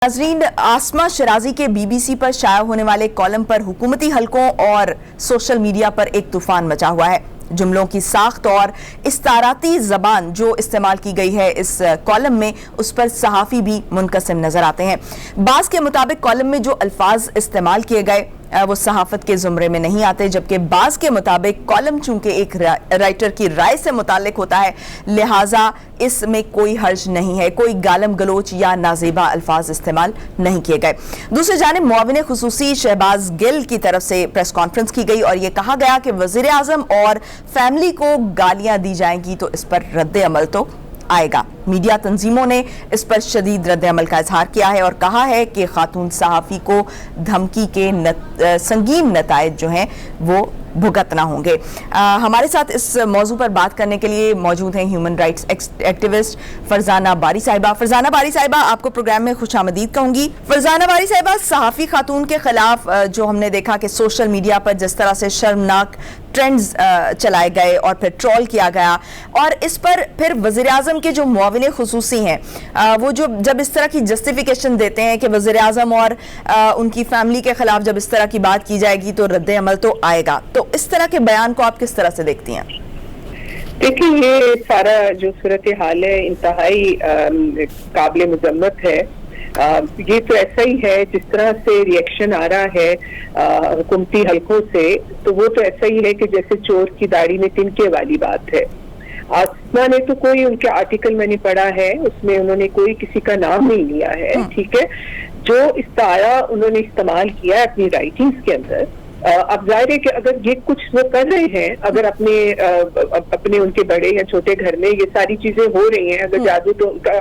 नाज़रीन, आसमा शराजी के बीबीसी पर शाया होने वाले कॉलम पर हुकूमती हलकों और सोशल मीडिया पर एक तूफान मचा हुआ है। जुमलों की साख्त और इस्ताराती ज़बान जो इस्तेमाल की गई है इस कॉलम में, उस पर सहाफ़ी भी मुनक़सिम नज़र आते हैं। बाज़ के मुताबिक कॉलम में जो अल्फाज इस्तेमाल किए गए वो सहाफ़त के ज़ुमरे में नहीं आते, जबकि बाज़ के मुताबिक कॉलम चूँकि एक राइटर की राय से मुताल्लिक होता है, लिहाजा इसमें कोई हर्ज नहीं है, कोई गालम गलोच या नाज़ेबा अल्फाज इस्तेमाल नहीं किए गए। दूसरी जानिब मुआविन खुसूसी शहबाज गिल की तरफ से प्रेस कॉन्फ्रेंस की गई और ये कहा गया कि वज़ीर आज़म और फैमिली को गालियां दी जाएंगी तो इस पर रद्द अमल तो आएगा। मीडिया तंजीमों ने इस पर शदीद रद्द अमल का इजहार किया है और कहा है कि खातून सहाफ़ी को धमकी के संगीन नताइज जो हैं वो भुगतना होंगे। हमारे साथ इस मौजू पर बात करने के लिए मौजूद हैं ह्यूमन राइट्स एक्टिविस्ट फरजाना बारी साहिबा। फरजाना बारी साहिबा, आपको प्रोग्राम में खुश आमदीद कहूँगी। फरजाना बारी साहिबा, सहाफ़ी खातून के खिलाफ जो हमने देखा कि सोशल मीडिया पर जिस तरह से शर्मनाक ट्रेंड्स चलाए गए और फिर ट्रोल किया गया, और इस पर फिर वज़ीर आज़म के जो मुआविन खुसूसी हैं वो जब इस तरह की जस्टिफिकेशन देते हैं कि वज़ीर आज़म और उनकी फैमिली के खिलाफ जब इस तरह की बात की जाएगी तो रद्द अमल तो आएगा, तो इस तरह के बयान को आप किस तरह से देखती हैं? देखिए, ये सारा जो सूरत हाल है इंतहाई काबिल मजम्मत है। ये तो ऐसा ही है जिस तरह से रिएक्शन आ रहा है हुकूमती हलकों से, तो वो तो ऐसा ही है कि जैसे चोर की दाढ़ी में तिनके वाली बात है। आसमा ने तो कोई, उनके आर्टिकल मैंने पढ़ा है, उसमें उन्होंने कोई किसी का नाम नहीं लिया है, ठीक है। जो इस्तारा उन्होंने इस्तेमाल किया है अपनी राइटिंग्स के अंदर, अब जाहिर है कि अगर ये कुछ वो कर रहे हैं, अगर अपने उनके बड़े या छोटे घर में ये सारी चीजें हो रही हैं, अगर जादू तो उनका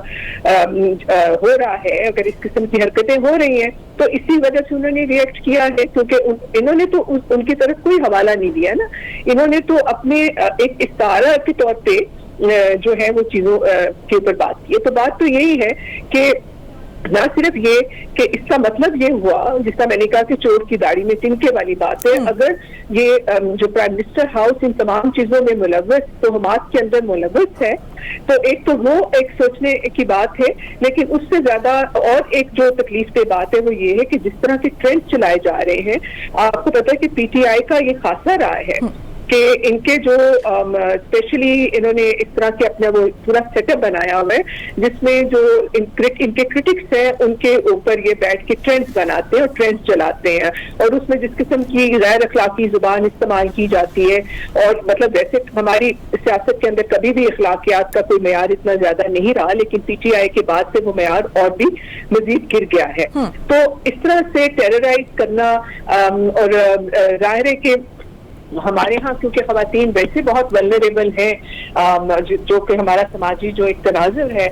हो रहा है, अगर इस किस्म की हरकतें हो रही हैं, तो इसी वजह से उन्होंने रिएक्ट किया है, क्योंकि इन्होंने तो उनकी तरफ कोई हवाला नहीं दिया ना। इन्होंने तो अपने एक इस्तारा के तौर पे जो है वो चीजों के ऊपर बात की है। तो बात तो यही है कि ना सिर्फ ये कि इसका मतलब ये हुआ, जिसका मैंने कहा कि चोर की दाढ़ी में तिनके वाली बात है, अगर ये जो प्राइम मिनिस्टर हाउस इन तमाम चीजों में मुलव्वस, तोहमात के अंदर मुलव्वस है, तो एक तो वो एक सोचने की बात है। लेकिन उससे ज्यादा और एक जो तकलीफ पे बात है वो ये है कि जिस तरह के ट्रेंड चलाए जा रहे हैं, आपको पता है कि पीटीआई का ये खासा रहा है कि इनके जो स्पेशली इन्होंने इस तरह के अपना वो पूरा सेटअप बनाया हुआ है, जिसमें जो इनके क्रिटिक्स हैं उनके ऊपर ये बैठ के ट्रेंड्स बनाते हैं और ट्रेंड्स चलाते हैं, और उसमें जिस किस्म की गैर अखलाकी जुबान इस्तेमाल की जाती है, और मतलब वैसे हमारी सियासत के अंदर कभी भी अखलाकियात का कोई मेयार इतना ज्यादा नहीं रहा, लेकिन पीटीआई के बाद से वो मेयार और भी मजीद गिर गया है। तो इस तरह से टेरराइज करना और जाहिर है कि हमारे यहाँ क्योंकि खवातीन वैसे बहुत वल्नरेबल हैं, जो कि हमारा समाजी जो एक तनाजुर है,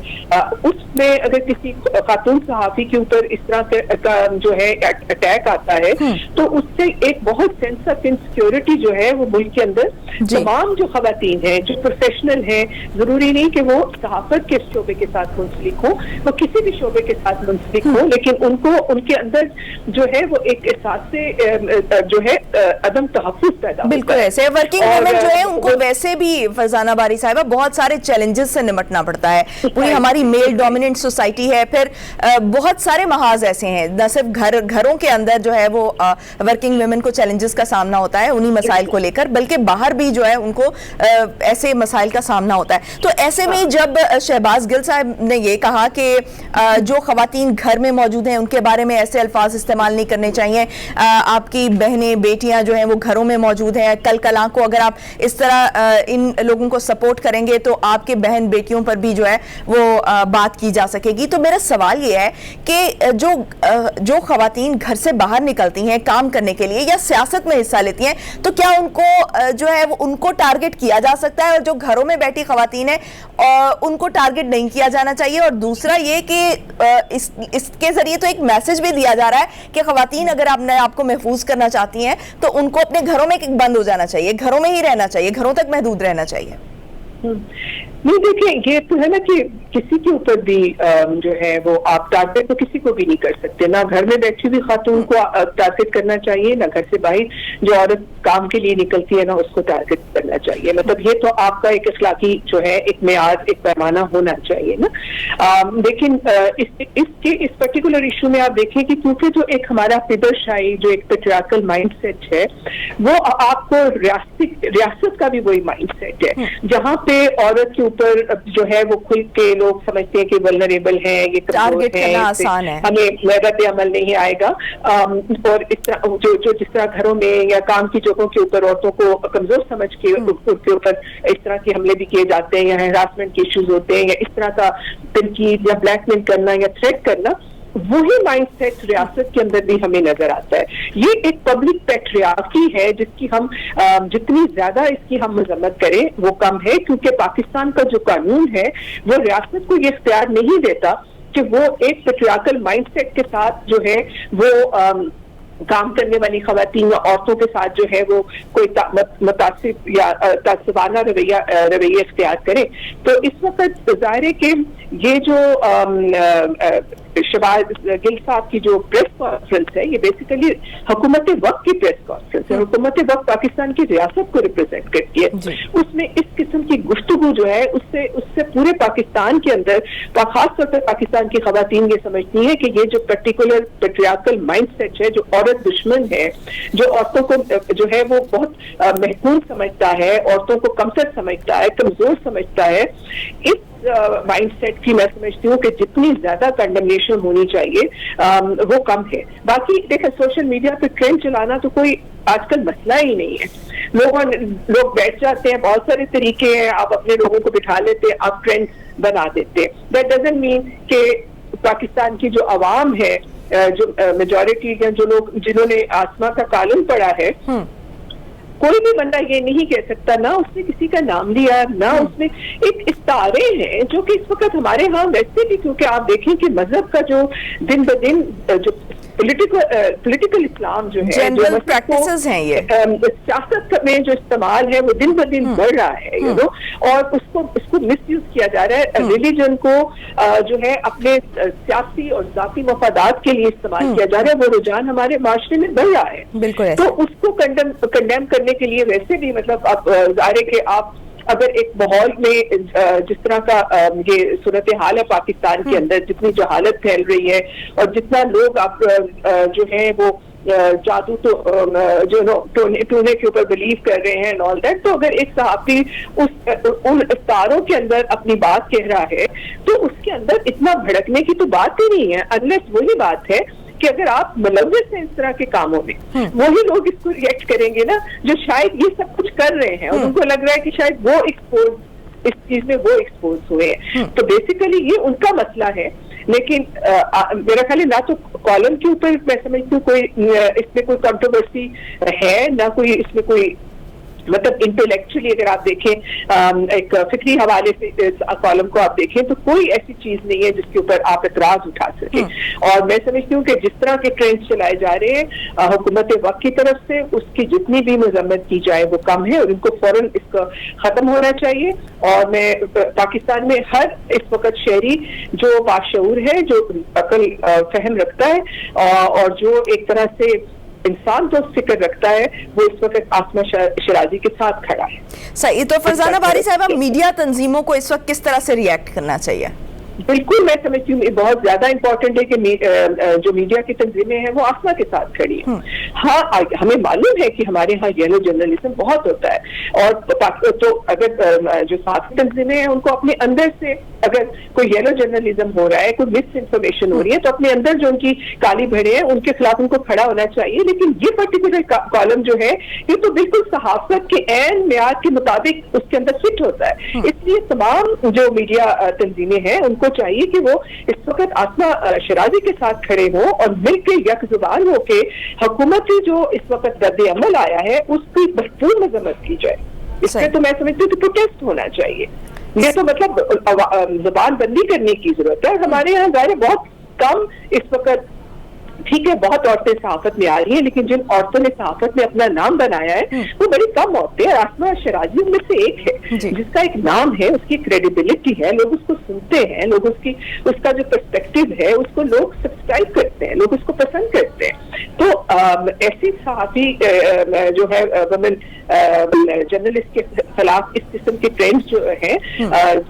उसमें अगर किसी खातून सहाफ़ी के ऊपर इस तरह का जो है अटैक आता है, तो उससे एक बहुत सेंस ऑफ इनसिक्योरिटी जो है वो मुल्क के अंदर तमाम जो खवातीन हैं, जो प्रोफेशनल हैं, जरूरी नहीं कि वो सहाफत के शोबे के साथ मुंसलिक हो, वो किसी भी शोबे के साथ मुंसलिक हो, लेकिन उनको उनके अंदर जो है वो एक एहसास से जो है अदम तहफ़्फ़ुज़ पैदा। बिल्कुल ऐसे वर्किंग वुमेन जो है उनको वैसे भी फरजाना बारी साहिबा बहुत सारे चैलेंजेस से निपटना पड़ता है। पूरी हमारी मेल डोमिनेंट सोसाइटी है, फिर बहुत सारे महाज ऐसे हैं, न सिर्फ घरों के अंदर जो है वो वर्किंग वुमेन को चैलेंजेस का सामना होता है उन्हीं मसाइल को लेकर, बल्कि बाहर भी जो है उनको ऐसे मसाइल का सामना होता है। तो ऐसे में जब शहबाज गिल साहब ने ये कहा कि जो खवातीन घर में मौजूद हैं उनके बारे में ऐसे अल्फाज इस्तेमाल नहीं करने चाहिए, आपकी बहनें बेटियां जो हैं वो घरों में मौजूद है, कल कलां को अगर आप इस तरह इन लोगों को सपोर्ट करेंगे तो आपके बहन बेटियों पर भी जो है वो बात की जा सकेगी। तो मेरा सवाल ये है कि जो खवातीन घर से बाहर निकलती हैं काम करने के लिए या सियासत में हिस्सा लेती हैं, तो क्या उनको जो है वो उनको टारगेट किया जा सकता है, और जो घरों में बैठी खवातीन है उनको टारगेट नहीं किया जाना चाहिए? और दूसरा ये कि इसके जरिए तो एक मैसेज भी दिया जा रहा है कि खवातीन अगर अपने आपको महफूज करना चाहती हैं तो उनको अपने घरों में बंद हो जाना चाहिए, घरों में ही रहना चाहिए, घरों तक महदूद रहना चाहिए। नहीं देखिए, ये तो है ना कि किसी के ऊपर भी जो है वो आप टारगेट तो किसी को भी नहीं कर सकते, ना घर में बैठी हुई खातून को टारगेट करना चाहिए, ना घर से बाहर जो औरत काम के लिए निकलती है ना उसको टारगेट करना चाहिए। मतलब ये तो आपका एक अखलाकी जो है एक मेयार, एक पैमाना होना चाहिए ना। लेकिन इस पर्टिकुलर इशू में आप देखें कि क्योंकि जो एक हमारा पिदरशाही जो एक पेट्रियार्कल माइंडसेट है वो आपको रियासत का भी वही माइंडसेट है जहाँ पे औरत के ऊपर जो है वो खुल के लोग समझते हैं कि वल्नरेबल है, ये टारगेट करना आसान है, हमें रद्द अमल नहीं आएगा। और इस तरह जो जिस तरह घरों में या काम की जगहों के ऊपर औरतों को कमजोर समझ के उनके ऊपर इस तरह के हमले भी किए जाते हैं या हैरासमेंट के इश्यूज होते हैं या इस तरह का तनकीद या ब्लैकमेल करना या थ्रेट करना, वही माइंडसेट रियासत के अंदर भी हमें नजर आता है। ये एक पब्लिक पैट्रियार्की है जिसकी हम जितनी ज्यादा इसकी हम मजम्मत करें वो कम है, क्योंकि पाकिस्तान का जो कानून है वो रियासत को ये इख्तियार नहीं देता कि वो एक पैट्रियार्कल माइंडसेट के साथ जो है वो काम करने वाली खवातीन या औरतों के साथ जो है वो कोई मुतासिब या तासबाना रवैया इख्तियार करे। तो इस वक्त जाहिर है कि ये जो शहबाज गिल साहब की जो प्रेस कॉन्फ्रेंस है ये बेसिकली हुकूमत वक्त की प्रेस कॉन्फ्रेंस है। हुकूमत वक्त पाकिस्तान की रियासत को रिप्रेजेंट करती है। उसमें इस किस्म की गुफ्तगू जो है उससे पूरे पाकिस्तान के अंदर खासतौर पर पाकिस्तान की खवातीन ये समझती है कि ये जो पर्टिकुलर पेट्रियार्कल माइंडसेट है, जो औरत दुश्मन है, जो औरतों को जो है वो बहुत महकूम समझता है, औरतों को कमतर समझता है, कमजोर समझता है, इस माइंडसेट की मैं समझती हूँ कि जितनी ज्यादा कंडेमनेशन होनी चाहिए वो कम है। बाकी देखिए, सोशल मीडिया पे ट्रेंड चलाना तो कोई आजकल मसला ही नहीं है। लोग बैठ जाते हैं, बहुत सारे तरीके हैं, आप अपने लोगों को बिठा लेते हैं, आप ट्रेंड बना देते हैं। दैट डजंट मीन कि पाकिस्तान की जो आवाम है, जो मेजॉरिटी या जो लोग जिन्होंने आसमा का कानून पढ़ा है, कोई भी बंदा ये नहीं कह सकता, ना उसने किसी का नाम लिया, ना उसने एक इस्तारे हैं जो कि इस वक्त हमारे यहाँ वैसे भी, क्योंकि आप देखें कि मजहब का जो दिन ब दिन जो पॉलिटिकल इस्लाम जो है, जनरल प्रैक्टिसेस हैं, ये सियासत में जो इस्तेमाल है वो दिन ब दिन बढ़ रहा है, यू नो, और उसको मिसयूज किया जा रहा है। रिलीजन को जो है अपने सियासी और जाती मफादात के लिए इस्तेमाल किया जा रहा है। वो रुझान हमारे माशरे में बढ़ रहा है। बिल्कुल। तो उसको कंडेम करने के लिए वैसे भी मतलब आप ज़ाहिर है कि आप अगर एक माहौल में जिस तरह का ये सूरत हाल है पाकिस्तान के अंदर, जितनी जहालत फैल रही है और जितना लोग आप जो है वो जादू तो जो टूने के ऊपर बिलीव कर रहे हैं ऑल दैट, तो अगर एक सहाफी उन इफ्तारों के अंदर अपनी बात कह रहा है तो उसके अंदर इतना भड़कने की तो बात ही नहीं है, अनलेस वही बात है कि अगर आप मुलव्विस हैं इस तरह के कामों में, वही लोग इसको रिएक्ट करेंगे ना जो शायद ये सब कुछ कर रहे हैं और उनको लग रहा है कि शायद वो एक्सपोज, इस चीज में वो एक्सपोज हुए हैं। तो बेसिकली ये उनका मसला है। लेकिन मेरा ख्याल है ना तो कॉलम के ऊपर मैं समझती हूँ कोई इसमें कोई कंट्रोवर्सी है, ना कोई इसमें कोई मतलब इंटेलेक्चुअली अगर आप देखें एक फिक्री हवाले से कॉलम को आप देखें तो कोई ऐसी चीज नहीं है जिसके ऊपर आप इतराज उठा सकें। और मैं समझती हूँ कि जिस तरह के ट्रेंड्स चलाए जा रहे हैं हुकूमत वक्त की तरफ से, उसकी जितनी भी मजम्मत की जाए वो कम है और इनको फौरन इसका खत्म होना चाहिए। और मैं पाकिस्तान में हर इस वक्त शहरी जो बाशऊर है, जो अकल फहम रखता है और जो एक तरह से इंसान तो फिक्र रखता है, वो इस वक्त आसमा शिराजी के साथ खड़ा है। सही। तो फरजाना बारी साहब, मीडिया तंजीमों को इस वक्त किस तरह से रिएक्ट करना चाहिए? बिल्कुल, मैं समझती हूँ बहुत ज्यादा इंपॉर्टेंट है कि जो मीडिया की तंजीमें हैं वो आसमा के साथ खड़ी है। हाँ, हमें मालूम है कि हमारे यहाँ येलो जर्नलिज्म बहुत होता है और तो अगर जो साथी तंजीमें हैं उनको अपने अंदर से अगर कोई येलो जर्नलिज्म हो रहा है, कोई मिस इन्फॉर्मेशन हो रही है, तो अपने अंदर जो उनकी काली भेड़े हैं उनके खिलाफ उनको खड़ा होना चाहिए। लेकिन ये पर्टिकुलर कॉलम जो है ये तो बिल्कुल सहाफत के ऐन मेयार के मुताबिक उसके अंदर फिट होता है। इसलिए तमाम जो मीडिया तंजीमें हैं उनको चाहिए कि वो इस वक्त आसमा शिराजी के साथ खड़े हों और मिलकर यक जुबान होके हुकूमती जो इस वक्त रद्द अमल आया है उसकी भरपूर मजम्मत की जाए। इससे तो मैं समझती हूँ कि प्रोटेस्ट होना चाहिए। ये तो मतलब जुबान बंदी करने की जरूरत है। हमारे यहाँ ज़ाहिर बहुत कम इस वक्त ٹھیک ہے بہت عورتیں صحافت میں آ رہی ہیں, لیکن جن عورتوں نے صحافت میں اپنا نام بنایا ہے وہ بڑی کم عورتیں ہیں. آسما شرازی ان میں سے ایک ہے جس کا ایک نام ہے, اس کی کریڈیبلٹی ہے, لوگ اس کو سنتے ہیں, لوگ اس کا جو پرسپیکٹو ہے اس کو لوگ سبسکرائب کرتے ہیں, لوگ اس کو پسند کرتے ہیں. تو ایسی صحافی جو ہے وومن جرنلسٹ کے خلاف اس قسم کے ٹرینڈز جو ہیں,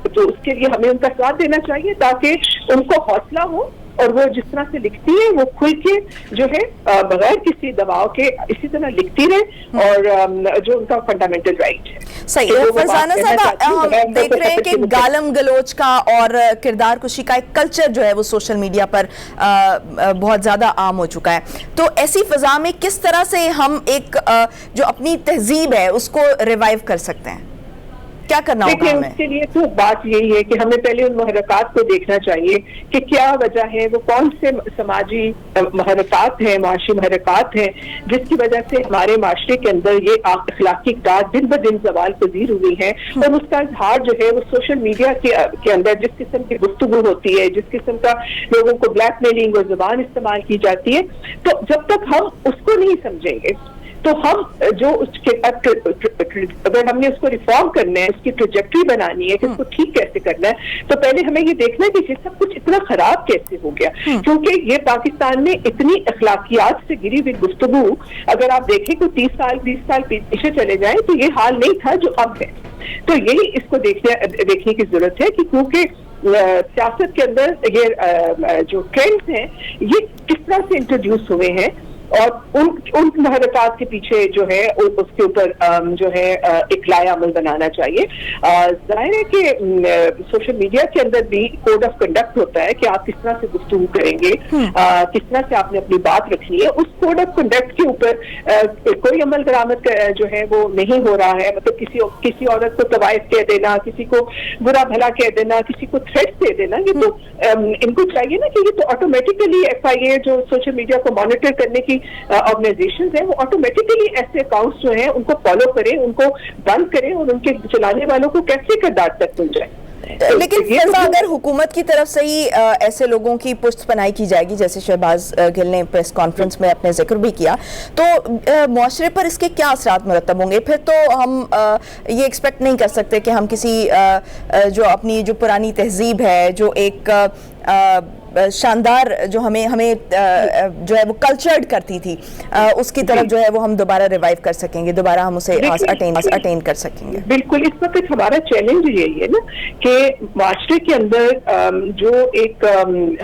تو اس کے لیے ہمیں ان کا ساتھ دینا چاہیے تاکہ ان کو حوصلہ ہو اور وہ جس طرح سے لکھتی ہے وہ کھل کے جو ہے بغیر کسی دباؤ کے اسی طرح لکھتی رہے, اور جو ان کا فنڈامنٹل رائٹ ہے. صحیح. فرزانہ صاحب, ہم دیکھ رہے ہیں کہ گالم گلوچ کا اور کردار کشی کا ایک کلچر جو ہے وہ سوشل میڈیا پر بہت زیادہ عام ہو چکا ہے. تو ایسی فضا میں کس طرح سے ہم ایک جو اپنی تہذیب ہے اس کو ریوائیو کر سکتے ہیں, کیا کرنا ہوگا لیکن ہمیں؟ اس کے لیے تو بات یہی ہے کہ ہمیں پہلے ان محرکات کو دیکھنا چاہیے کہ کیا وجہ ہے, وہ کون سے سماجی محرکات ہیں, معاشی محرکات ہیں جس کی وجہ سے ہمارے معاشرے کے اندر یہ اخلاقی اقدار دن بدن زوال پذیر ہوئی ہیں, اور اس کا اظہار جو ہے وہ سوشل میڈیا کے اندر جس قسم کی گفتگو ہوتی ہے, جس قسم کا لوگوں کو بلیک میلنگ اور زبان استعمال کی جاتی ہے, تو جب تک ہم اس کو نہیں سمجھیں گے تو ہم جو اس کے اگر ہم نے اس کو ریفارم کرنا ہے, اس کی ٹریجیکٹری بنانی ہے کہ اس کو ٹھیک کیسے کرنا ہے, تو پہلے ہمیں یہ دیکھنا ہے کہ یہ سب کچھ اتنا خراب کیسے ہو گیا. کیونکہ یہ پاکستان میں اتنی اخلاقیات سے گری ہوئی گفتگو اگر آپ دیکھیں تو 30 سال 20 سال پیچھے چلے جائیں تو یہ حال نہیں تھا جو اب ہے. تو یہی اس کو دیکھنے کی ضرورت ہے کہ کیونکہ سیاست کے اندر یہ جو ٹرینڈز ہیں یہ کس طرح سے انٹروڈیوس ہوئے ہیں, اور ان محرکات کے پیچھے جو ہے اس کے اوپر جو ہے ایک لائحہ عمل بنانا چاہیے. ظاہر ہے کہ سوشل میڈیا کے اندر بھی کوڈ آف کنڈکٹ ہوتا ہے کہ آپ کس طرح سے گفتگو کریں گے, کس طرح سے آپ نے اپنی بات رکھنی ہے. اس کوڈ آف کنڈکٹ کے اوپر کوئی عمل درآمد جو ہے وہ نہیں ہو رہا ہے. مطلب کسی عورت کو طوائف کہہ دینا, کسی کو برا بھلا کہہ دینا, کسی کو تھریٹ دے دینا, یہ تو ان کو چاہیے نا کہ یہ تو آٹومیٹیکلی FIA جو سوشل میڈیا کو مانیٹر کرنے کی آرگنائزیشنز ہیں وہ آٹومیٹکلی ایسے اکاؤنٹس جو ہیں ان کو فالو کریں, ان کو بند کریں, اور ان کے چلانے والوں کو کیسے کردار تک پہنچائیں. لیکن فضا اگر حکومت کی طرف سے ہی ایسے لوگوں کی پشت پناہی کی جائے گی, جیسے شہباز گل نے پریس کانفرنس میں اپنے ذکر بھی کیا, تو معاشرے پر اس کے کیا اثرات مرتب ہوں گے؟ پھر تو ہم یہ ایکسپیکٹ نہیں کر سکتے کہ ہم کسی جو اپنی جو پرانی تہذیب ہے, جو ایک شاندار جو ہمیں جو ہے وہ کلچرڈ کرتی تھی, اس کی طرف جو ہے وہ ہم دوبارہ ریوائیو کر سکیں گے, دوبارہ ہم اسے اٹین کر سکیں گے. بالکل. اس وقت ہمارا چیلنج یہی ہے نا کہ معاشرے کے اندر جو ایک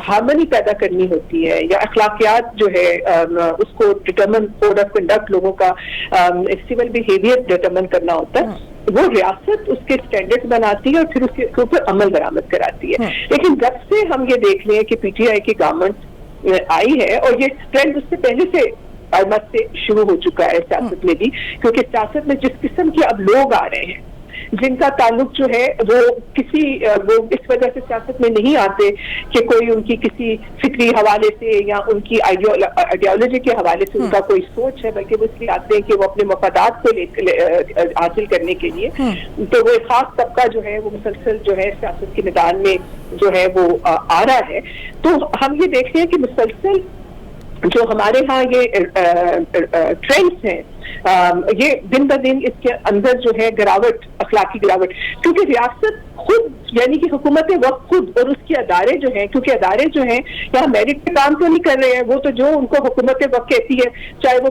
ہارمنی پیدا کرنی ہوتی ہے, یا اخلاقیات جو ہے اس کو ڈٹرمن, کوڈ آف کنڈکٹ لوگوں کا سول بیہیویئر ڈٹرمن کرنا ہوتا ہے, وہ ریاست اس کے سٹینڈرڈ بناتی ہے اور پھر اس کے اوپر عمل درآمد کراتی ہے. لیکن جب سے ہم یہ دیکھ لیں کہ PTI کی گورنمنٹ آئی ہے, اور یہ ٹرینڈ اس سے پہلے سے سے شروع ہو چکا ہے سیاست میں بھی, کیونکہ سیاست میں جس قسم کے اب لوگ آ رہے ہیں جن کا تعلق جو ہے وہ وہ اس وجہ سے سیاست میں نہیں آتے کہ کوئی ان کی کسی فکری حوالے سے یا ان کی آئیڈیالوجی کے حوالے سے ان کا کوئی سوچ ہے, بلکہ وہ اس لیے آتے ہیں کہ وہ اپنے مفادات کو حاصل کرنے کے لیے. تو وہ ایک خاص طبقہ جو ہے وہ مسلسل جو ہے سیاست کے میدان میں جو ہے وہ آ رہا ہے. تو ہم یہ دیکھ رہے ہیں کہ مسلسل جو ہمارے ہاں یہ ٹرینڈز ہیں یہ دن بدن اس کے اندر جو ہے گراوٹ, اخلاقی گراوٹ, کیونکہ ریاست خود یعنی کہ حکومت وقت خود اور اس کے ادارے جو ہیں, کیونکہ ادارے جو ہیں یہاں میرٹ پہ کام تو نہیں کر رہے ہیں, وہ تو جو ان کو حکومت وقت کہتی ہے, چاہے وہ